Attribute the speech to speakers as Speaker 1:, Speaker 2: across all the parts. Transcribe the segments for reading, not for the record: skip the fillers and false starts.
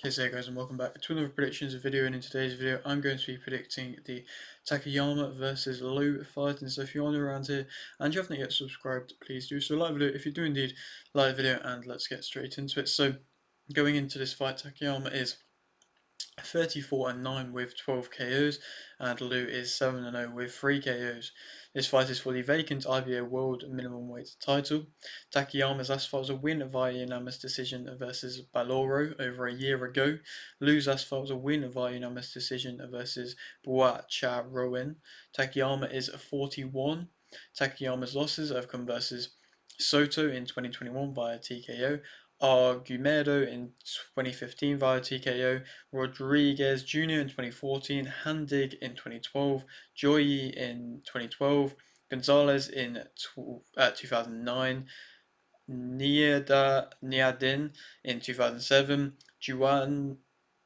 Speaker 1: Hey there guys, and welcome back to another predictions video, and in today's video I'm going to be predicting the Takayama versus Lu fight. And so if you're new around here and you haven't yet subscribed, please do so. Like the video if you do indeed like the video, and let's get straight into it. So going into this fight, Takayama is 34-9 with 12 KOs, and Lu is 7-0 with 3 KOs. This fight is for the vacant IBO World Minimum Weight title. Takayama's last fight was a win via unanimous decision versus Baloro over a year ago. Lu's last fight was a win via unanimous decision versus Boacharoen. Takayama is 41. Takayama's losses have come versus Soto in 2021 via TKO, Argumedo in 2015 via TKO, Rodriguez Jr. in 2014, Handig in 2012, Joyi in 2012, Gonzalez in 2009, Niadin in 2007, Juan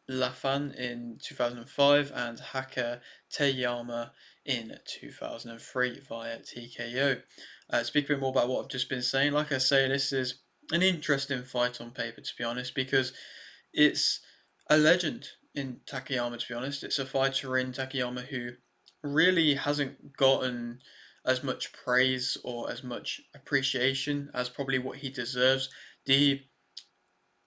Speaker 1: Lafan in 2005, and Haka Teyama in 2003 via TKO. Speak a bit more about what I've just been saying. Like I say, this is an interesting fight on paper, to be honest, because it's a legend in Takayama, to be honest. It's a fighter in Takayama who really hasn't gotten as much praise or as much appreciation as probably what he deserves. The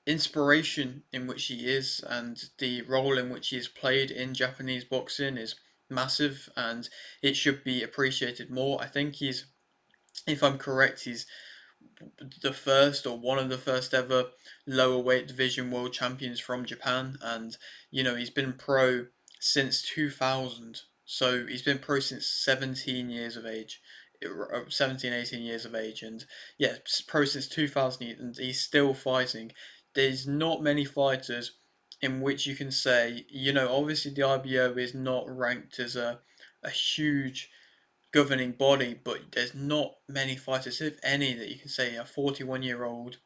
Speaker 1: inspiration in which he is and the role in which he has played in Japanese boxing is massive, and it should be appreciated more. I think he's, if I'm correct, he's the first or one of the first ever lower weight division world champions from Japan, and he's been pro since 2000. So he's been pro since 17 years of age. 17, 18 years of age, and yeah, pro since 2000, and he's still fighting. There's not many fighters in which you can say, obviously the IBO is not ranked as a huge governing body, but there's not many fighters, if any, that you can say a 41-year-old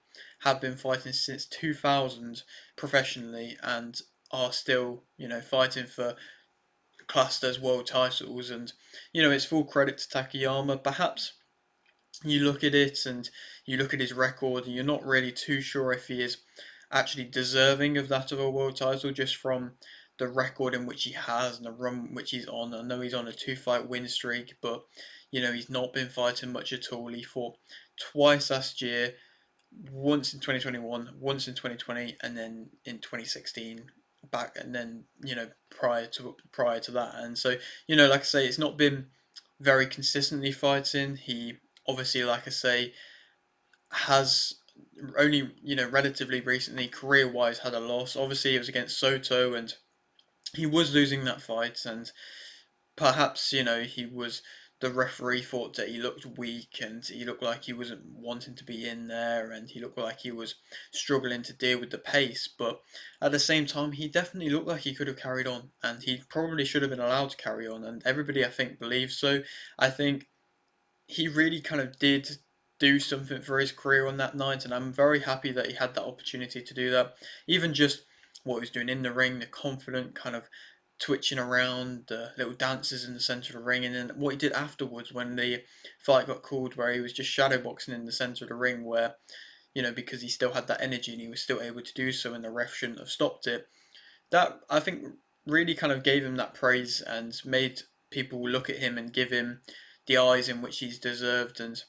Speaker 1: have been fighting since 2000 professionally and are still, fighting for classed as world titles. And, it's full credit to Takayama. Perhaps you look at it and you look at his record and you're not really too sure if he is actually deserving of that of a world title just from the record in which he has and the run which he's on. I know he's on a 2-fight win streak, but he's not been fighting much at all. He fought twice last year, once in 2021, once in 2020, and then in 2016 back, and then prior to that. And so, like I say, it's not been very consistently fighting. He obviously, like I say, has only relatively recently, career wise, had a loss. Obviously it was against Soto, and he was losing that fight, and perhaps he was, the referee thought that he looked weak and he looked like he wasn't wanting to be in there, and he looked like he was struggling to deal with the pace. But at the same time, he definitely looked like he could have carried on, and he probably should have been allowed to carry on, and everybody I think believes so. I think he really kind of did do something for his career on that night, and I'm very happy that he had that opportunity to do that. Even just what he was doing in the ring, the confident kind of twitching around, the little dances in the centre of the ring, and then what he did afterwards when the fight got called, where he was just shadowboxing in the centre of the ring, where because he still had that energy and he was still able to do so, and the ref shouldn't have stopped it. That, I think, really kind of gave him that praise and made people look at him and give him the eyes in which he's deserved. And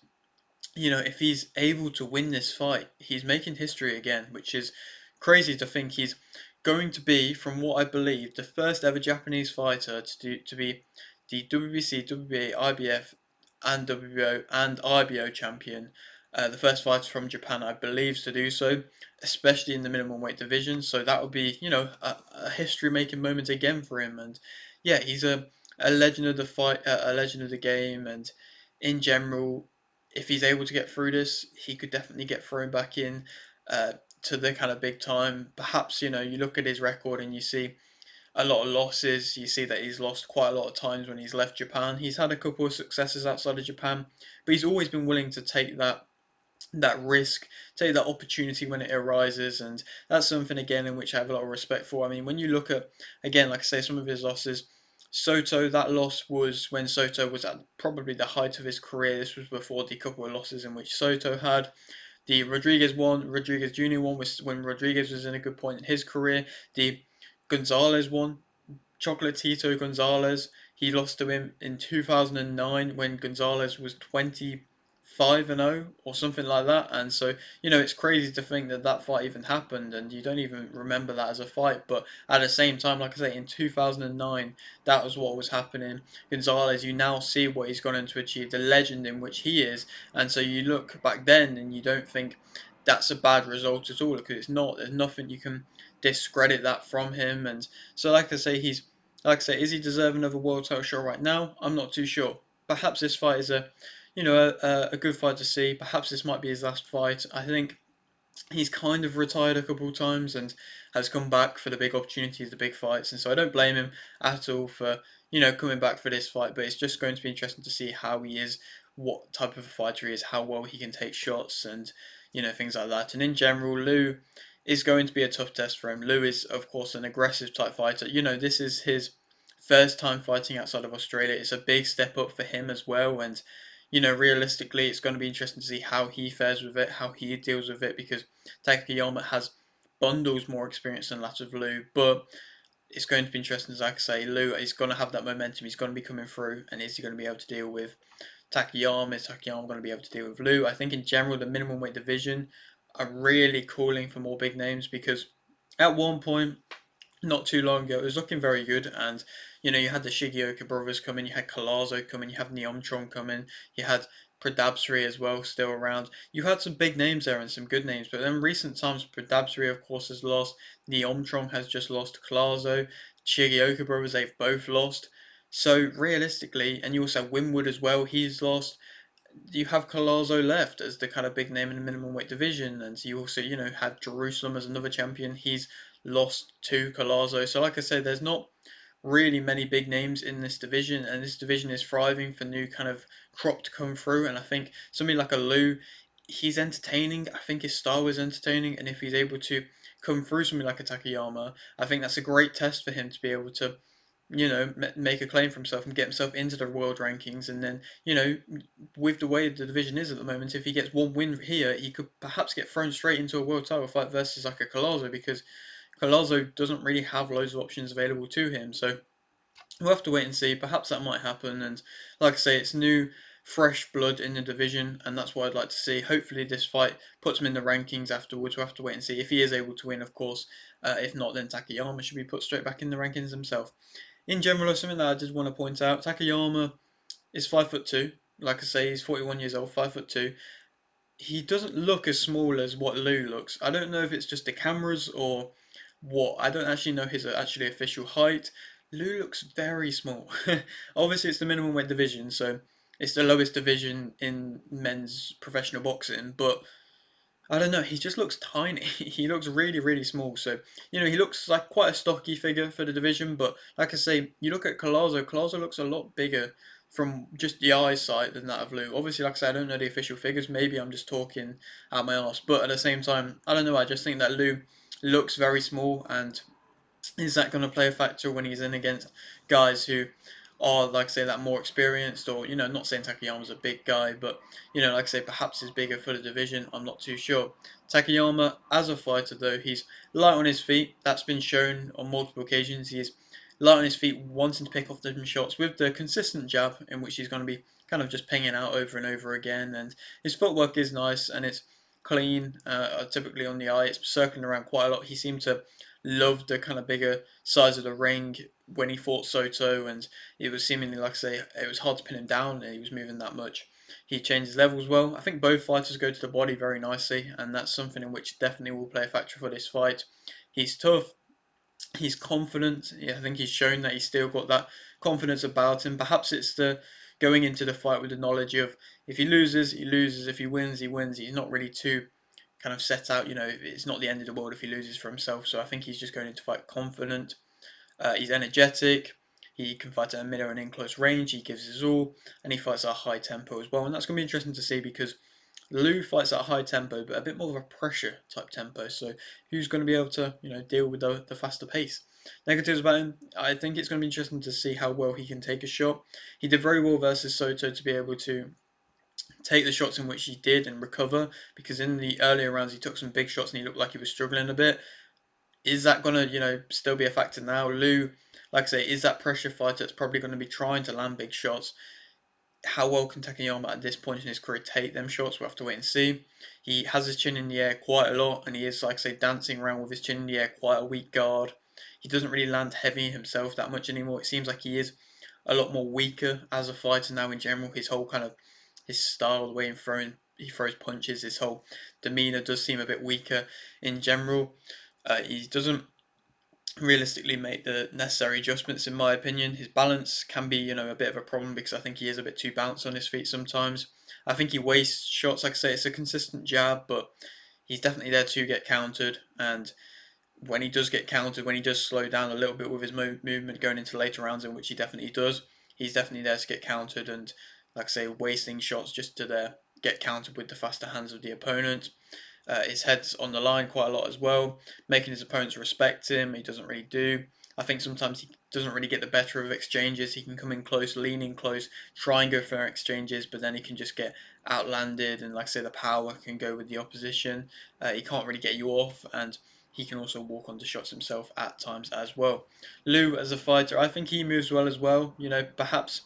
Speaker 1: if he's able to win this fight, he's making history again, which is crazy to think. He's going to be, from what I believe, the first ever Japanese fighter to be the WBC, WBA, IBF, and WBO and IBO champion. The first fighter from Japan, I believe, to do so, especially in the minimum weight division. So that would be, a history-making moment again for him. And yeah, he's a legend of the fight, a legend of the game, and in general, if he's able to get through this, he could definitely get thrown back in to the kind of big time. Perhaps, you look at his record and you see a lot of losses. You see that he's lost quite a lot of times when he's left Japan. He's had a couple of successes outside of Japan, but he's always been willing to take that risk, take that opportunity when it arises, and that's something again in which I have a lot of respect for. I mean, when you look at, again, like I say, some of his losses, Soto, that loss was when Soto was at probably the height of his career. This was before the couple of losses in which Soto had. The Rodriguez one, Rodriguez Jr. one was when Rodriguez was in a good point in his career. The Gonzalez one, Chocolatito Gonzalez, he lost to him in 2009 when Gonzalez was 25-0 or something like that. And so, it's crazy to think that that fight even happened and you don't even remember that as a fight. But at the same time, like I say, in 2009, that was what was happening. Gonzalez, you now see what he's gone on to achieve, the legend in which he is. And so you look back then and you don't think that's a bad result at all because it's not. There's nothing you can discredit that from him. And so, is he deserving of a world title shot right now? I'm not too sure. Perhaps this fight is a good fight to see. Perhaps this might be his last fight. I think he's kind of retired a couple of times and has come back for the big opportunities, the big fights, and so I don't blame him at all for coming back for this fight. But it's just going to be interesting to see how he is, what type of a fighter he is, how well he can take shots, and things like that. And in general, Lou is going to be a tough test for him. Lou is, of course, an aggressive type fighter. This is his first time fighting outside of Australia. It's a big step up for him as well, and realistically, it's going to be interesting to see how he fares with it, how he deals with it, because Takayama has bundles more experience than that of Lou, but it's going to be interesting, as I say, Lou is going to have that momentum, he's going to be coming through, and is he going to be able to deal with Takayama? Is Takayama going to be able to deal with Lou? I think in general, the minimum weight division are really calling for more big names, because at one point, not too long ago, it was looking very good, and you had the Shigeoka brothers coming, you had Collazo coming, you had Neomtron coming, you had Pradabsri as well still around. You had some big names there and some good names, but in recent times, Pradabsri of course has lost, Neomtron has just lost to Collazo, Shigeoka brothers, they've both lost. So realistically, and you also have Winwood as well, he's lost. You have Collazo left as the kind of big name in the minimum weight division, and you also, had Jerusalem as another champion. He's lost to Collazo. So, like I said, there's not really many big names in this division, and this division is thriving for new kind of crop to come through. And I think somebody like a Lou, he's entertaining. I think his style is entertaining, and if he's able to come through something like a Takayama, I think that's a great test for him to be able to make a claim for himself and get himself into the world rankings. And then, with the way the division is at the moment, if he gets one win here, he could perhaps get thrown straight into a world title fight versus like a Collazo, because Collazo doesn't really have loads of options available to him. So we'll have to wait and see. Perhaps that might happen. And like I say, it's new, fresh blood in the division, and that's what I'd like to see. Hopefully, this fight puts him in the rankings afterwards. We'll have to wait and see if he is able to win, of course. If not, then Takayama should be put straight back in the rankings himself. In general, something that I did want to point out, Takayama is 5'2". Like I say, he's 41 years old, 5'2". He doesn't look as small as what Lou looks. I don't know if it's just the cameras or what. I don't actually know his actually official height. Lou looks very small. Obviously, it's the minimum weight division, so it's the lowest division in men's professional boxing, but I don't know, he just looks tiny. He looks really, really small. So, he looks like quite a stocky figure for the division. But like I say, you look at Collazo looks a lot bigger from just the eyesight than that of Lou. Obviously, like I said, I don't know the official figures. Maybe I'm just talking out my arse. But at the same time, I don't know. I just think that Lou looks very small, and is that going to play a factor when he's in against guys who are, like I say, that more experienced? Or, not saying Takayama's a big guy, but, like I say, perhaps is bigger for the division. I'm not too sure. Takayama, as a fighter, though, he's light on his feet. That's been shown on multiple occasions. He is light on his feet, wanting to pick off different shots with the consistent jab, in which he's going to be kind of just pinging out over and over again. And his footwork is nice, and it's clean, typically on the eye. It's circling around quite a lot. He seemed to love the kind of bigger size of the ring when he fought Soto, and it was seemingly, like I say, it was hard to pin him down, and he was moving that much. He changed his levels well. I think both fighters go to the body very nicely, and that's something in which definitely will play a factor for this fight. He's tough. He's confident. Yeah, I think he's shown that he's still got that confidence about him. Perhaps it's the going into the fight with the knowledge of if he loses, he loses. If he wins, he wins. He's not really too kind of set out. It's not the end of the world if he loses for himself. So I think he's just going into fight confident. He's energetic. He can fight at a middle and in close range. He gives his all, and he fights at a high tempo as well. And that's going to be interesting to see, because Lou fights at a high tempo, but a bit more of a pressure type tempo. So who's going to be able to, deal with the faster pace? Negatives about him, I think it's going to be interesting to see how well he can take a shot. He did very well versus Soto to be able to take the shots in which he did and recover, because in the earlier rounds he took some big shots and he looked like he was struggling a bit. Is that gonna, still be a factor now? Lu, like I say, is that pressure fighter that's probably going to be trying to land big shots. How well can Takayama at this point in his career take them shots? We'll have to wait and see. He has his chin in the air quite a lot, and he is, like I say, dancing around with his chin in the air, quite a weak guard. He doesn't really land heavy himself that much anymore. It seems like he is a lot more weaker as a fighter now in general. His whole kind of his style, the way he throws punches, his whole demeanor does seem a bit weaker in general. He doesn't realistically make the necessary adjustments in my opinion. His balance can be, a bit of a problem because I think he is a bit too balanced on his feet sometimes. I think he wastes shots, like I say, it's a consistent jab, but he's definitely there to get countered, and when he does get countered, when he does slow down a little bit with his movement going into later rounds, in which he definitely does, he's definitely there to get countered and, like I say, wasting shots just to get countered with the faster hands of the opponent. His head's on the line quite a lot as well, making his opponents respect him. He doesn't really do. I think sometimes he doesn't really get the better of exchanges. He can come in close, lean in close, try and go for exchanges, but then he can just get outlanded, and like I say, the power can go with the opposition. He can't really get you off, and he can also walk onto shots himself at times as well. Lu, as a fighter, I think he moves well as well. Perhaps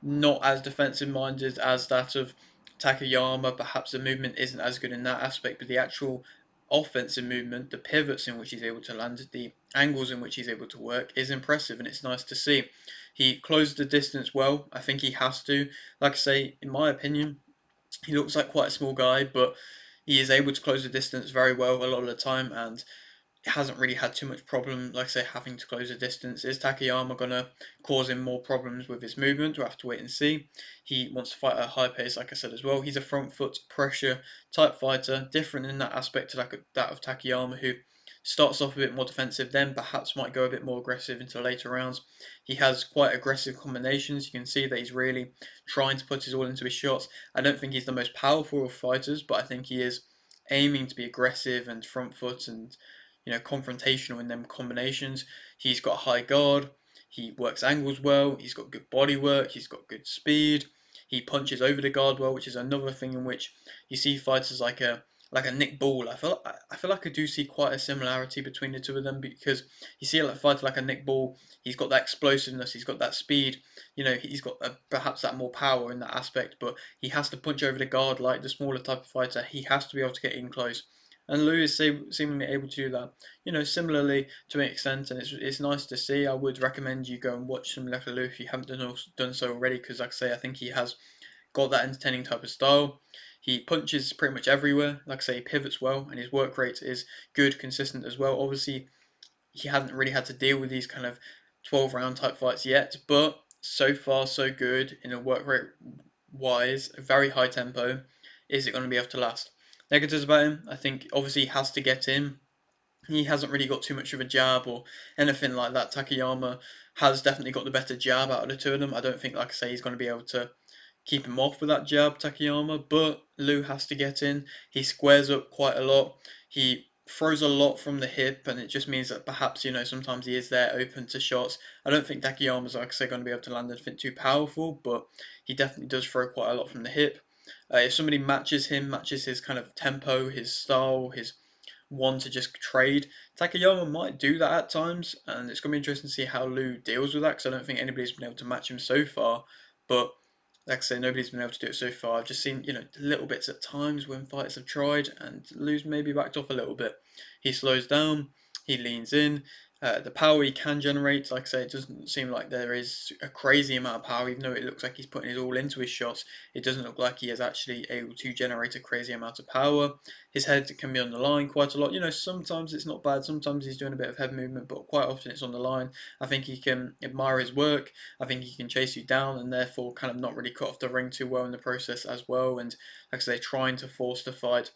Speaker 1: not as defensive minded as that of Takayama. Perhaps the movement isn't as good in that aspect, but the actual offensive movement, the pivots in which he's able to land, the angles in which he's able to work is impressive, and it's nice to see. He closed the distance well. I think he has to. Like I say, in my opinion, he looks like quite a small guy, but he is able to close the distance very well a lot of the time, and hasn't really had too much problem, like I say, having to close the distance. Is Takayama going to cause him more problems with his movement? We'll have to wait and see. He wants to fight at a high pace, like I said as well. He's a front foot pressure type fighter, different in that aspect to that of Takayama, who starts off a bit more defensive, then perhaps might go a bit more aggressive into later rounds. He has quite aggressive combinations. You can see that he's really trying to put his all into his shots. I don't think he's the most powerful of fighters, but I think he is aiming to be aggressive and front foot and confrontational in them combinations. He's got a high guard. He works angles well. He's got good body work. He's got good speed. He punches over the guard well, which is another thing in which you see fighters like a Nick Ball. I feel like I do see quite a similarity between the two of them, because you see a fighter like a Nick Ball. He's got that explosiveness. He's got that speed. He's got perhaps that more power in that aspect, but he has to punch over the guard like the smaller type of fighter. He has to be able to get in close. And Lou is seemingly able to do that, similarly to an extent, and it's nice to see. I would recommend you go and watch some like Lou if you haven't done so already, because like I say, I think he has got that entertaining type of style. He punches pretty much everywhere. Like I say, he pivots well, and his work rate is good, consistent as well. Obviously, he hasn't really had to deal with these kind of 12-round type fights yet, but so far so good in a work rate wise, a very high tempo. Is it going to be able to last? Negatives about him, I think obviously he has to get in. He hasn't really got too much of a jab or anything like that. Takayama has definitely got the better jab out of the two of them. I don't think, like I say, he's going to be able to keep him off with that jab, Takayama, but Lu has to get in. He squares up quite a lot. He throws a lot from the hip, and it just means that perhaps, sometimes he is there open to shots. I don't think Takayama's, like I say, going to be able to land anything too powerful, but he definitely does throw quite a lot from the hip. If somebody matches his kind of tempo, his style, his one to just trade, Takayama might do that at times, and it's going to be interesting to see how Lu deals with that, because I don't think anybody's been able to match him so far. But like I say, nobody's been able to do it so far. I've just seen, little bits at times when fighters have tried, and Lu's maybe backed off a little bit. He slows down, he leans in. The power he can generate, like I say, it doesn't seem like there is a crazy amount of power, even though it looks like he's putting his all into his shots. It doesn't look like he is actually able to generate a crazy amount of power. His head can be on the line quite a lot. Sometimes it's not bad, sometimes he's doing a bit of head movement, but quite often it's on the line. I think he can admire his work. I think he can chase you down, and therefore kind of not really cut off the ring too well in the process as well. And like I say, trying to force the fight,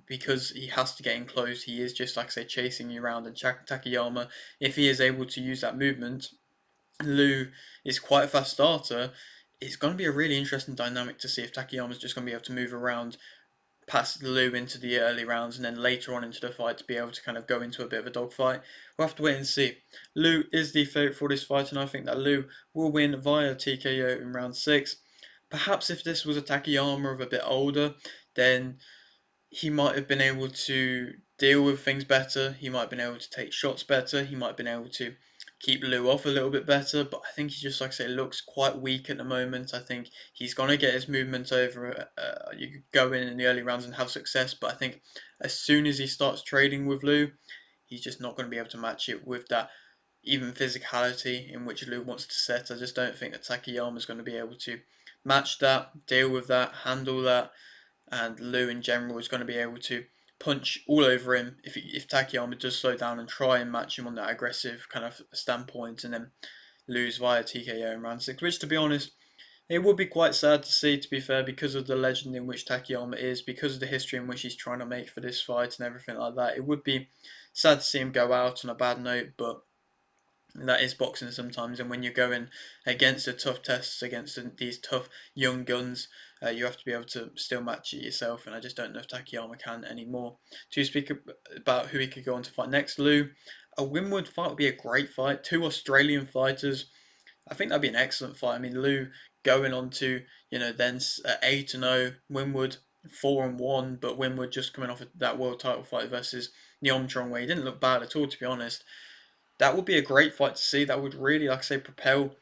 Speaker 1: because he has to get in close. He is just, like I say, chasing you around. And Takayama, if he is able to use that movement, Lu is quite a fast starter. It's going to be a really interesting dynamic to see if Takayama's just going to be able to move around past Lu into the early rounds, and then later on into the fight to be able to kind of go into a bit of a dogfight. We'll have to wait and see. Lu is the favourite for this fight, and I think that Lu will win via TKO in round 6. Perhaps if this was a Takayama of a bit older, then he might have been able to deal with things better. He might have been able to take shots better. He might have been able to keep Lou off a little bit better. But I think he just, like I say, looks quite weak at the moment. I think he's going to get his movement over. You could go in the early rounds and have success. But I think as soon as he starts trading with Lou, he's just not going to be able to match it with that even physicality in which Lou wants to set. I just don't think that Takayama is going to be able to match that, deal with that, handle that, and Lou in general is going to be able to punch all over him if Takayama does slow down and try and match him on that aggressive kind of standpoint, and then lose via TKO in round 6, which to be honest, it would be quite sad to see, to be fair, because of the legend in which Takayama is, because of the history in which he's trying to make for this fight and everything like that. It would be sad to see him go out on a bad note, but that is boxing sometimes, and when you're going against the tough tests, against these tough young guns, you have to be able to still match it yourself, and I just don't know if Takayama can anymore. To speak about who he could go on to fight next, Lou, a Winwood fight would be a great fight. Two Australian fighters, I think that'd be an excellent fight. I mean, Lou going on to, then 8-0, Winwood 4-1, but Winwood just coming off of that world title fight versus Neom where he didn't look bad at all, to be honest. That would be a great fight to see. That would really, like I say, propel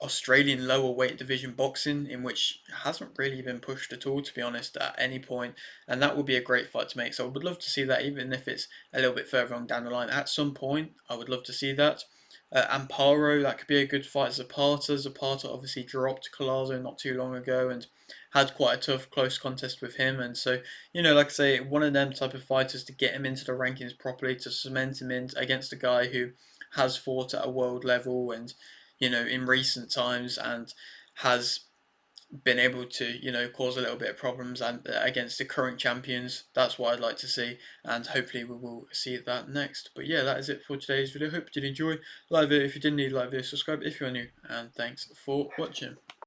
Speaker 1: Australian lower weight division boxing, in which hasn't really been pushed at all, to be honest, at any point. And that would be a great fight to make. So I would love to see that, even if it's a little bit further on down the line. At some point, I would love to see that. Amparo, that could be a good fight. Zapata. Zapata obviously dropped Collazo not too long ago and had quite a tough, close contest with him. And so, like I say, one of them type of fighters to get him into the rankings properly, to cement him in against a guy who has fought at a world level and in recent times and has been able to, cause a little bit of problems and against the current champions. That's what I'd like to see, and hopefully we will see that next. But yeah, that is it for today's video. Hope you did enjoy. Like it if you didn't need like video, subscribe if you're new, and thanks for watching.